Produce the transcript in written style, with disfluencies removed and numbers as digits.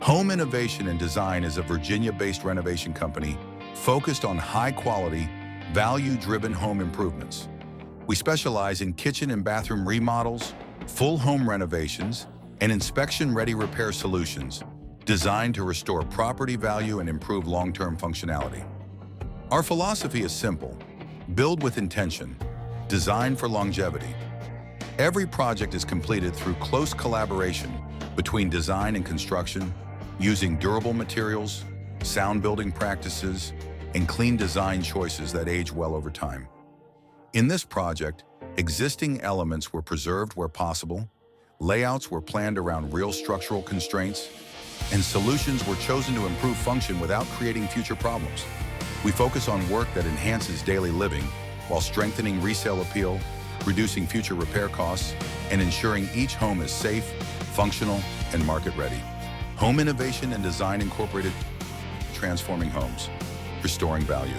Home Innovation and Design is a Virginia-based renovation company focused on high-quality, value-driven home improvements. We specialize in kitchen and bathroom remodels, full home renovations, and inspection-ready repair solutions designed to restore property value and improve long-term functionality. Our philosophy is simple: build with intention, design for longevity. Every project is completed through close collaboration between design and construction, using durable materials, sound building practices, and clean design choices that age well over time. In this project, existing elements were preserved where possible, layouts were planned around real structural constraints, and solutions were chosen to improve function without creating future problems. We focus on work that enhances daily living while strengthening resale appeal, reducing future repair costs, and ensuring each home is safe, functional, and market-ready. Home Innovation and Design Incorporated, transforming homes, restoring value.